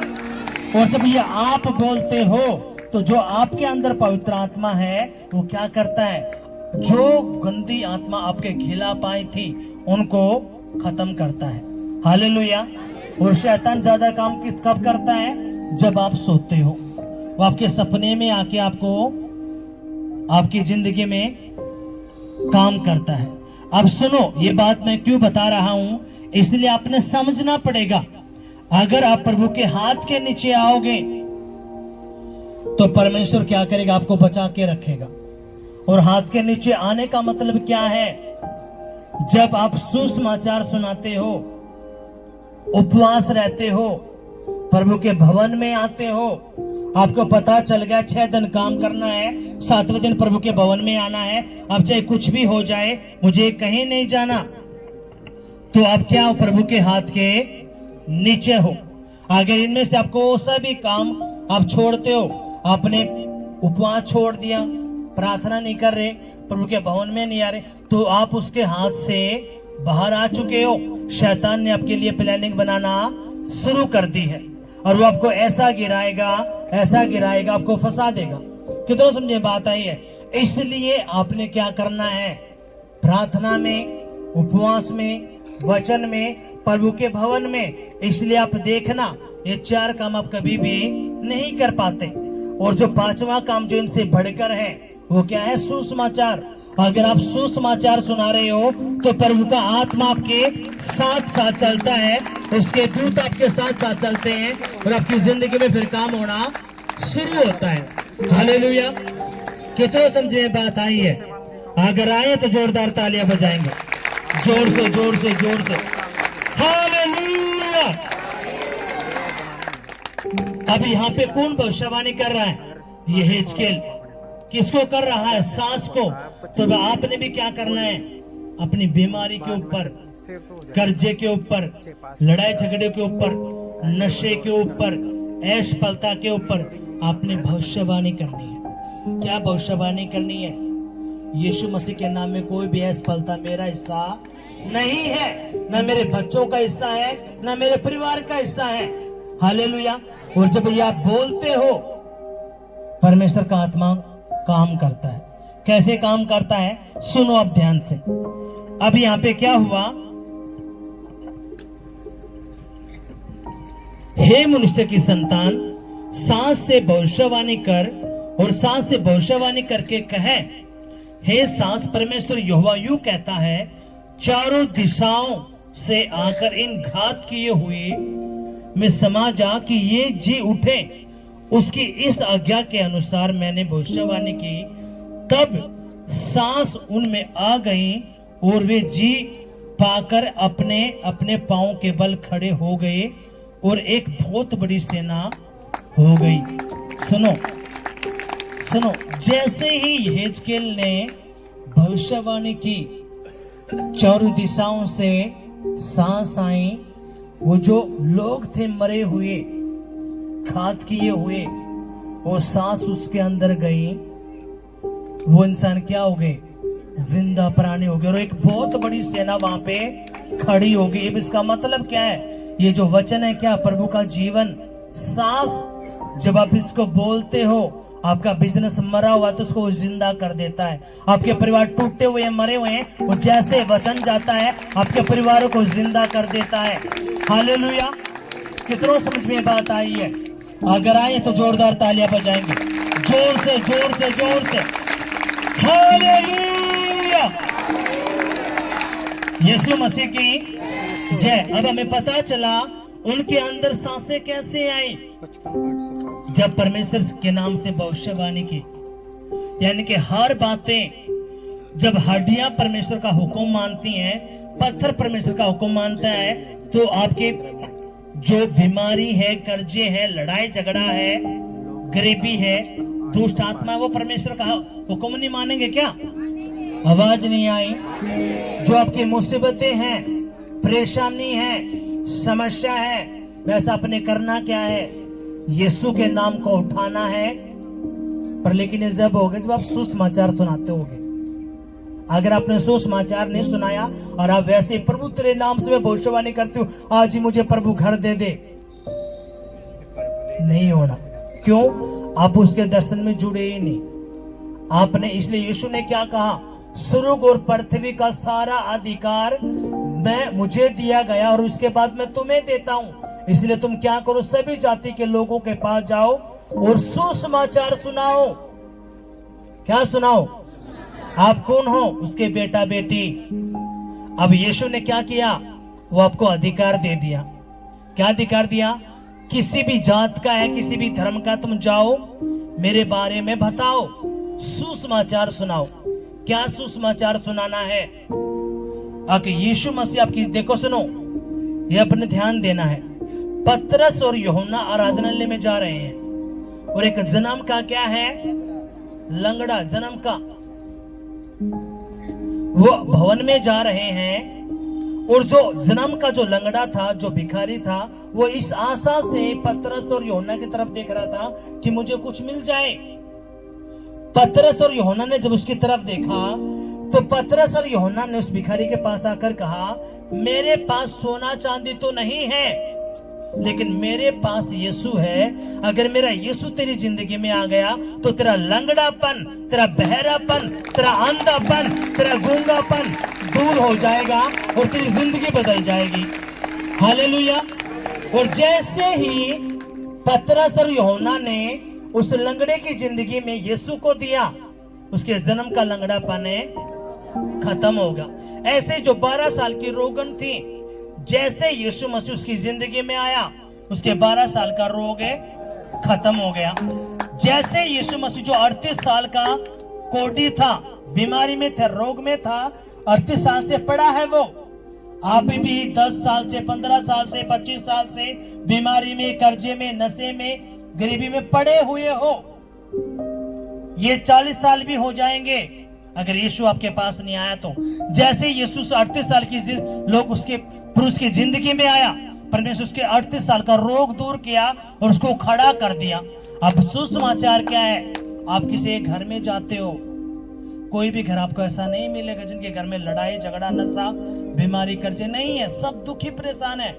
और जब ये आप बोलते हो तो जो आपके अंदर पवित्र आत्मा है वो क्या करता है? जो गंदी आत्मा आपके खिलाफ आई थी उनको खत्म करता है। हालेलुया। और शैतान ज्यादा काम कब करता है? जब आप सोते हो। वो आपके सपने में आके आपको, आपकी जिंदगी में काम करता है। अब सुनो, ये बात मैं क्यों बता रहा हूं, इसलिए आपने समझना पड़ेगा। अगर आप प्रभु के हाथ के नीचे आओगे तो परमेश्वर क्या करेगा? आपको बचा के रखेगा। और हाथ के नीचे आने का मतलब क्या है? जब आप सुसमाचार सुनाते हो, उपवास रहते हो, प्रभु के भवन में आते हो, आपको पता चल गया 6 दिन काम करना है, 7वें दिन प्रभु के भवन में आना है, अब चाहे कुछ भी हो जाए मुझे कहीं नहीं जाना, तो आप क्या हो? प्रभु के हाथ के नीचे हो। अगर इनमें से आपको सभी काम आप छोड़ते हो, आपने उपवास छोड़ दिया, प्रार्थना नहीं कर रहे, प्रभु के भवन में नहीं आ रहे, तो आप उसके हाथ से बाहर आ चुके हो। शैतान ने आपके लिए प्लानिंग बनाना शुरू कर दी है और वो आपको ऐसा गिराएगा आपको फंसा देगा। कितनों समझे बात आई है? इसलिए आपने क्या करना है? प्रार्थना में, उपवास में, वचन में, प्रभु के भवन में। इसलिए आप देखना ये 4 काम आप कभी भी नहीं कर पाते। और जो 5वां काम जो इनसे बढ़कर है वो क्या है? सुसमाचार। अगर आप सुसमाचार सुना रहे हो तो प्रभु का आत्मा आपके साथ साथ चलता है, उसके दूत आपके साथ साथ चलते हैं और आपकी जिंदगी में फिर काम होना शुरू होता है। हालेलुया! कितने समझे बात आई है? अगर आए तो जोरदार तालियां बजाएंगे, जोर से जोर से जोर से। हालेलुया! अब यहाँ पे कौन भविष्यवाणी कर रहा है? ये हिजकिय्याह। किसको कर रहा है? सास को। तो आपने भी क्या करना है? अपनी बीमारी के ऊपर, कर्जे के ऊपर, लड़ाई झगड़े के ऊपर, नशे के ऊपर, ऐश पलता के ऊपर आपने भविष्यवाणी करनी है। क्या भविष्यवाणी करनी है? यीशु मसीह के नाम में कोई भी ऐश पलता मेरा हिस्सा नहीं है, न मेरे बच्चों का हिस्सा है, न मेरे परिवार का हिस्सा है। हालेलुया! और जब ये आप बोलते हो, परमेश्वर का आत्मा काम करता है। कैसे काम करता है? सुनो अब ध्यान से। अब यहाँ पे क्या हुआ? हे मनुष्य की संतान, सांस से भविष्यवाणी कर और सांस से भविष्यवाणी करके कहे, हे सांस, परमेश्वर यहोवा यूं कहता है, चारों दिशाओं से आकर इन घात किए हुए में समा जा कि ये जी उठे। उसकी इस आज्ञा के अनुसार मैंने भविष्यवाणी की, तब सांस उनमें आ गई और वे जी पाकर अपने अपने पांव के बल खड़े हो गए और एक बहुत बड़ी सेना हो गई। सुनो सुनो, जैसे ही हिजकिय्याह ने भविष्यवाणी की, चारों दिशाओं से सांस आई, वो जो लोग थे मरे हुए, घात किए हुए, वो सांस उसके अंदर गई, वो इंसान क्या हो गए? जिंदा प्राणी हो गए और एक बहुत बड़ी सेना वहां पे खड़ी हो गई। अब इसका मतलब क्या है? ये जो वचन है क्या? प्रभु का जीवन, सांस। जब आप इसको बोलते हो, आपका बिजनेस मरा हुआ तो उसको जिंदा कर देता है। आपके परिवार टूटे हुए मरे हुए हैं, वो जैसे वचन जाता है आपके परिवारों को जिंदा कर देता है। हालेलुया! कितनों समझ में बात आई है? अगर आए तो जोरदार तालियां बजाएंगे, जोर से जोर से जोर से। हालेलुया! यीशु मसीह की जय। अब हमें पता चला उनके अंदर सांसें कैसे आई। जब परमेश्वर के नाम से भविष्यवाणी की, यानी कि हर बातें, जब हड्डियां परमेश्वर का हुक्म मानती हैं, पत्थर परमेश्वर का हुक्म मानता है, तो आपके जो बीमारी है, कर्जे है, लड़ाई झगड़ा है, गरीबी है, दुष्ट आत्मा, वो परमेश्वर का हुक्म नहीं मानेंगे क्या? आवाज नहीं आई? जो आपकी मुसीबतें हैं, परेशानी है, समस्या है, वैसा आपने करना क्या है? यीशु के नाम को उठाना है। पर लेकिन ये जब होगा जब आप सुसमाचार सुनाते होगे। अगर आपने सुसमाचार नहीं सुनाया और आप वैसे प्रभु तेरे नाम से मैं भविष्यवाणी करती हूँ, आज ही मुझे प्रभु घर दे दे, नहीं होना। क्यों? आप उसके दर्शन में जुड़े ही नहीं आपने। इसलिए यीशु ने क्या कहा? स्वर्ग और पृथ्वी का सारा अधिकार मुझे दिया गया और उसके बाद मैं तुम्हें देता हूं। इसलिए तुम क्या करो? सभी जाति के लोगों के पास जाओ और सुसमाचार सुनाओ। क्या सुनाओ? आप कौन हो? उसके बेटा बेटी। अब यीशु ने क्या किया? वो आपको अधिकार दे दिया। क्या अधिकार दिया? किसी भी जात का है, किसी भी धर्म का, तुम जाओ मेरे बारे में बताओ, सुसमाचार सुनाओ। क्या सुसमाचार सुनाना है? अगर यीशु मसीह आपकी, देखो सुनो, ये अपने ध्यान देना है। पतरस और यूहन्ना आराधनालय में जा रहे हैं और एक जन्म का क्या है, लंगड़ा जन्म का, वो भवन में जा रहे हैं। और जो जन्म का जो लंगड़ा था, जो भिखारी था, वो इस आशा से पतरस और यूहन्ना की तरफ देख रहा था कि मुझे कुछ मिल जाए। पतरस और यूहन्ना ने जब उसकी तरफ देखा तो पतरस और यूहन्ना ने उस भिखारी के पास आकर कहा, मेरे पास सोना चांदी तो नहीं है, लेकिन मेरे पास यीशु है। अगर मेरा यीशु तेरी जिंदगी में आ गया तो तेरा लंगड़ापन, तेरा बहरापन, तेरा अंधापन, तेरा गूंगापन दूर हो जाएगा और तेरी जिंदगी बदल जाएगी। हालेलुया। और जैसे ही पतरस और यूहन्ना ने उस लंगड़े की जिंदगी में यीशु को दिया, उसके जन्म का लंगड़ापन खत्म होगा। ऐसे जो 12 साल की रोगन थी, जैसे यीशु मसीह उसकी जिंदगी में आया, उसके 12 साल का रोग खत्म हो गया। जैसे यीशु मसीह जो 38 साल का कोढ़ी था, बीमारी में था, रोग में था, 38 साल से पड़ा है वो। आप भी 10 साल से, 15 साल से, 25 साल से बीमारी में, कर्जे में, नशे में, गरीबी में पड़े हुए हो। ये 40 साल भी हो जाएंगे अगर यीशु आपके पास नहीं आया तो। जैसे यीशु 38 साल की लोग उसके पुरुष की जिंदगी में आया, परमेश्वर उसके 38 साल का रोग दूर किया और उसको खड़ा कर दिया। अब सुसमाचार क्या है, आप किसी घर में जाते हो, कोई भी घर आपको ऐसा नहीं मिलेगा जिनके घर में लड़ाई झगड़ा नशा बीमारी कर्जे नहीं है, सब दुखी परेशान है।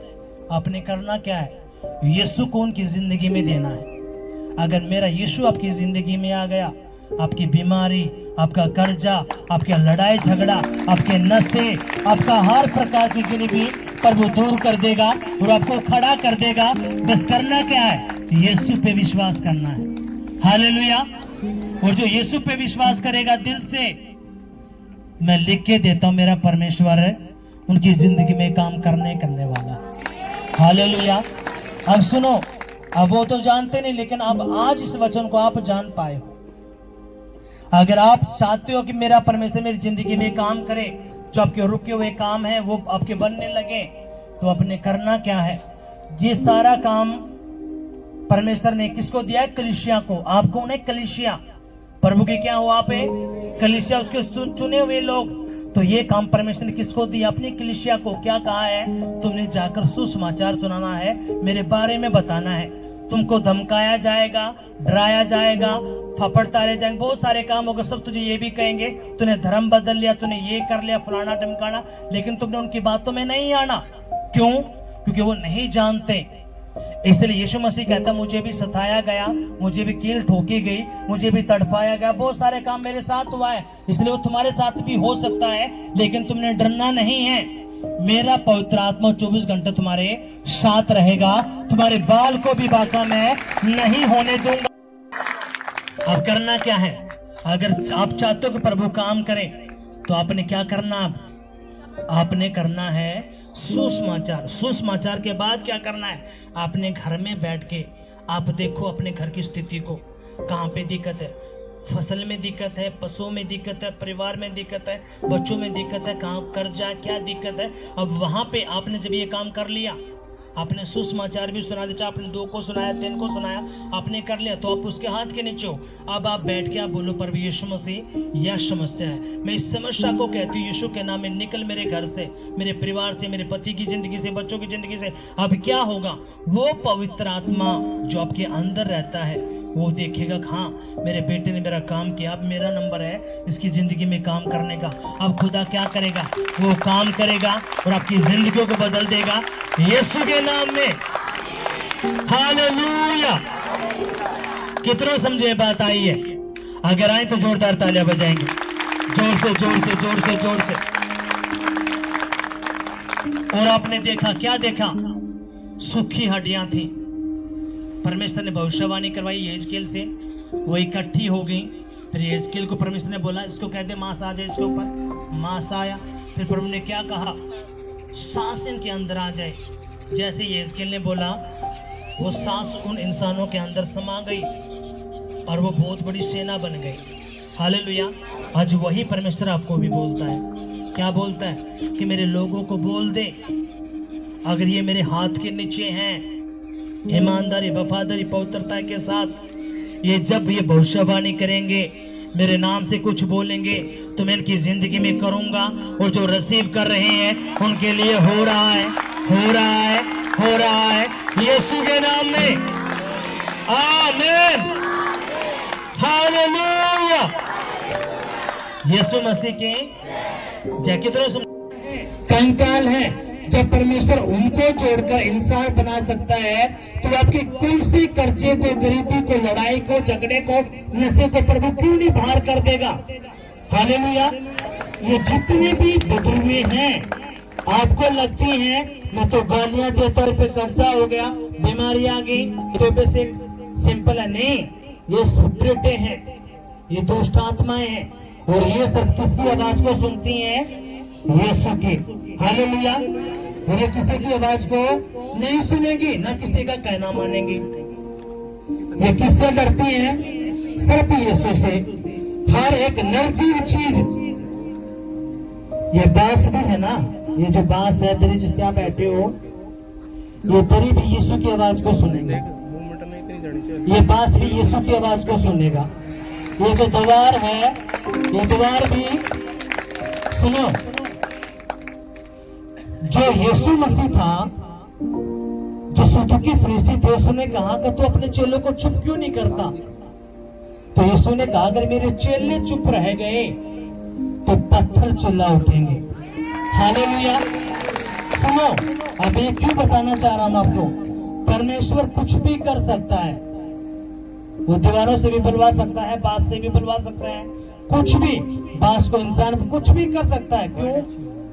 आपने करना क्या है, यीशु को उनकी जिंदगी में देना है। अगर मेरा यीशु आपकी जिंदगी में आ गया, आपकी बीमारी, आपका कर्जा, आपके लड़ाई झगड़ा, आपके नशे, आपका हर प्रकार की गरीबी प्रभु दूर कर देगा और आपको खड़ा कर देगा। बस करना क्या है, यीशु पे विश्वास करना है। हालेलुया। और जो यीशु पे विश्वास करेगा दिल से, मैं लिख के देता हूं, मेरा परमेश्वर है उनकी जिंदगी में काम करने वाला। हालेलुया। अब सुनो, अब वो तो जानते नहीं, लेकिन अब आज इस वचन को आप जान पाए हो। अगर आप चाहते हो कि मेरा परमेश्वर मेरी जिंदगी में काम करे, जो आपके रुके हुए काम है वो आपके बनने लगे, तो आपने करना क्या है, ये सारा काम परमेश्वर ने किसको दिया है, कलीसिया को। आप कौन है, कलीसिया। प्रभु के क्या हो आप है, कलीसिया, उसके चुने हुए लोग। तो ये काम परमेश्वर ने किसको दिया, अपनी कलीसिया को। क्या कहा है, तुमने जाकर सुसमाचार सुनाना है, मेरे बारे में बताना है। तुमको धमकाया जाएगा, डराया जाएगा, फपड़ता रह जाएंगे, बहुत सारे काम होगा, सब तुझे ये भी कहेंगे तूने धर्म बदल लिया, तूने ये कर लिया, फलाना ढमकाना, लेकिन तुमने उनकी बातों में नहीं आना। क्यों? क्योंकि वो नहीं जानते। इसलिए यीशु मसीह कहता, मुझे भी सताया गया, मुझे भी कील ठोकी गई, मुझे भी तड़पाया गया, बहुत सारे काम मेरे साथ हुआ है, इसलिए वो तुम्हारे साथ भी हो सकता है, लेकिन तुमने डरना नहीं है। मेरा पवित्र आत्मा 24 घंटे तुम्हारे साथ रहेगा, तुम्हारे बाल को भी बाका मैं नहीं होने दूंगा। अब करना क्या है, अगर आप चाहते हो कि प्रभु काम करे तो आपने क्या करना, आपने करना है सुसमाचार। सुसमाचार के बाद क्या करना है, आपने घर में बैठ के आप देखो अपने घर की स्थिति को, कहाँ पे दिक्कत है, फसल में दिक्कत है, पशुओं में दिक्कत है, परिवार में दिक्कत है, बच्चों में दिक्कत है, कहाँ कर्जा, क्या दिक्कत है। अब वहां पे आपने जब ये काम कर लिया, आपने सुसमाचार भी सुना दिया, आपने 2 को सुनाया, 3 को सुनाया, आपने कर लिया, तो आप उसके हाथ के नीचे हो। अब आप बैठ के आप बोलो, प्रभु यीशु मसीह, यह समस्या है, मैं इस समस्या को कहती हूँ यीशु के नाम में, निकल मेरे घर से, मेरे परिवार से, मेरे पति की जिंदगी से, बच्चों की जिंदगी से। अब क्या होगा, वो पवित्र आत्मा जो आपके अंदर रहता है वो देखेगा, हाँ मेरे बेटे ने मेरा काम किया, अब मेरा नंबर है इसकी जिंदगी में काम करने का। अब खुदा क्या करेगा, वो काम करेगा और आपकी जिंदगियों को बदल देगा यीशु के नाम में। हालेलुया। कितनों समझे बात आई है? अगर आए तो जोरदार तालियां बजाएंगे, जोर से जोर से जोर से जोर से। और आपने देखा, क्या देखा, सूखी हड्डियां थी। परमेश्वर ने भविष्यवाणी करवाई यहेजकेल से, वो इकट्ठी हो गई। फिर यहेजकेल को परमेश्वर ने बोला, इसको कह दे मांस आ जाए इसके ऊपर। मांस आया। फिर प्रभु ने क्या कहा, सांस इनके अंदर आ जाए। जैसे यहेजकेल ने बोला, वो सांस उन इंसानों के अंदर समा गई और वो बहुत बड़ी सेना बन गई। हालेलुया। आज वही परमेश्वर आपको भी बोलता है। क्या बोलता है कि मेरे लोगों को बोल दे, अगर ये मेरे हाथ के नीचे हैं ईमानदारी, वफादारी, पवित्रता के साथ ये भविष्यवाणी करेंगे, मेरे नाम से कुछ बोलेंगे तो मैं इनकी जिंदगी में करूंगा, और जो रिसीव कर रहे हैं उनके लिए हो रहा है, हो रहा है, हो रहा है, यीशु के नाम में। आमीन, हालेलुया। यीशु मसीह के जय। कितनों कंकाल है, जब परमेश्वर उनको जोड़कर इंसान बना सकता है तो आपकी कौन सी कर्जे को, गरीबी को, लड़ाई को, झगड़े को, नशे को प्रभु क्यों नहीं बाहर कर देगा। हालेलुया। ये जितने भी बदलुए हैं आपको लगती हैं मैं तो गालियां देता हूं, पे कर्जा हो गया, बीमारी आ गई, तो बस एक सिंपल है, नहीं, ये स्पिरिटें हैं, ये दुष्ट आत्माएं हैं, और ये सब किसकी आवाज को सुनती हैं? यीशु की। हालेलुया। और ये किसी की आवाज को नहीं सुनेगी, ना किसी का कहना मानेंगी। ये किससे डरती हैं? सिर्फ यीशु से। हर एक निर्जीव चीज, ये बांस भी है ना, ये जो बांस है तेरी जिस पे आप बैठे हो, ये तेरी भी यीशु की आवाज को सुनेंगे। ये बांस भी यीशु की आवाज को सुनेगा। ये जो दीवार है, ये दीवार भी सुनो। जो यीशु मसीह था, जो सदूकी फरीसी थे, उसने कहा कि तू अपने चेलों को चुप क्यों नहीं करता? तो यीशु ने कहा अगर मेरे चेले चुप रह गए तो पत्थर चिल्ला उठेंगे। हालेलुया। सुनो, अब ये क्यों बताना चाह रहा हूं आपको, परमेश्वर कुछ भी कर सकता है। वो दीवारों से भी बुलवा सकता है, बांस से भी बुलवा सकता है, कुछ भी, बांस को, इंसान को, कुछ भी कर सकता है। क्यों?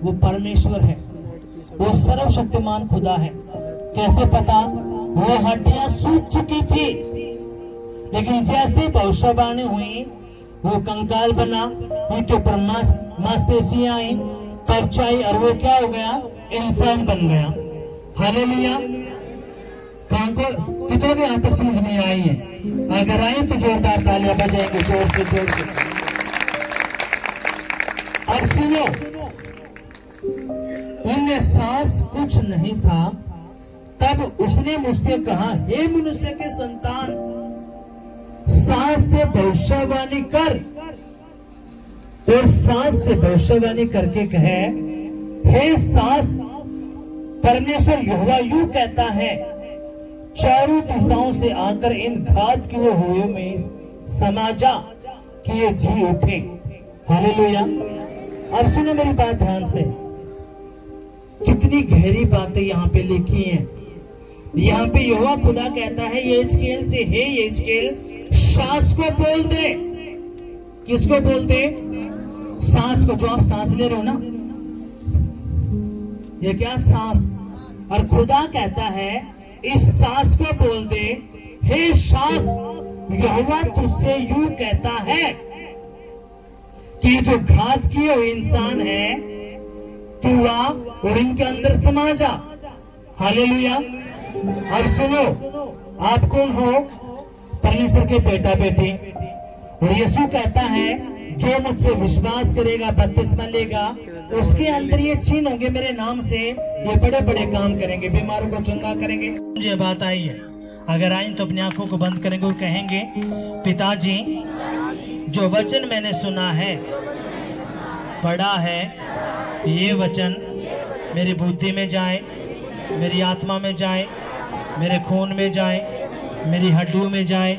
वो परमेश्वर है, वो सर्वशक्तिमान खुदा है। कैसे पता? वो हड्डियां सूख चुकी थी, लेकिन जैसे भविष्यवाणी हुई वो कंकाल बना, उनके ऊपर मांसपेशियां आई, त्वचा आई, और वो क्या हो गया? इंसान बन गया। हालेलुया। कितनों को यहां तक समझ में आई है? अगर आए तो जोरदार तालियां बजाएंगे, जोर से, जोर से। अब सुनो, उनमें सांस कुछ नहीं था, तब उसने मुझसे कहा, हे मनुष्य के संतान, सांस से भविष्यवाणी कर, और सांस से भविष्यवाणी करके कहे, हे सांस, परमेश्वर यहोवा यूं कहता है, चारों दिशाओं से आकर इन घात की वो हुए में समा जा कि ये जी उठे। हालेलुया। अब सुनो मेरी बात ध्यान से, कितनी गहरी बातें यहाँ पे लिखी हैं। यहाँ पे यहोवा खुदा कहता है यहेजकेल से, हे यहेजकेल, सांस को बोल दे। किसको बोल दे? सांस को। जो आप सांस ले रहे हो ना, ये क्या? सांस। और खुदा कहता है इस सांस को बोल दे, हे सांस, यहोवा तुझसे यूं कहता है कि जो घात किए हुए इंसान है, तू आ और इनके अंदर समा जा। हालेलुया। अब सुनो, आप कौन हो? परमेश्वर के बेटा बेटी। और यीशु कहता है जो मुझसे विश्वास करेगा, बपतिस्मा लेगा, उसके अंदर ये चिन्ह होंगे मेरे नाम से, ये बड़े बड़े काम करेंगे, बीमारों को चंगा करेंगे। ये बात आई है, अगर आई तो अपनी आंखों को बंद करेंगे और कहेंगे, पिताजी, जो वचन मैंने सुना है, पढ़ा है, ये वचन मेरी बुद्धि में जाए, मेरी आत्मा में जाए, मेरे खून में जाए, मेरी हड्डियों में जाए,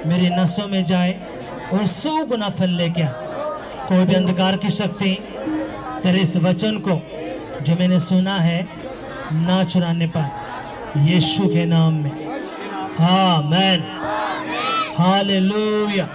मेरी नसों में जाए, और 100 गुना फल लेके आ। कोई भी अंधकार की शक्ति तेरे इस वचन को जो मैंने सुना है ना चुराने पाए, यीशु के नाम में। आमीन। हालेलुया।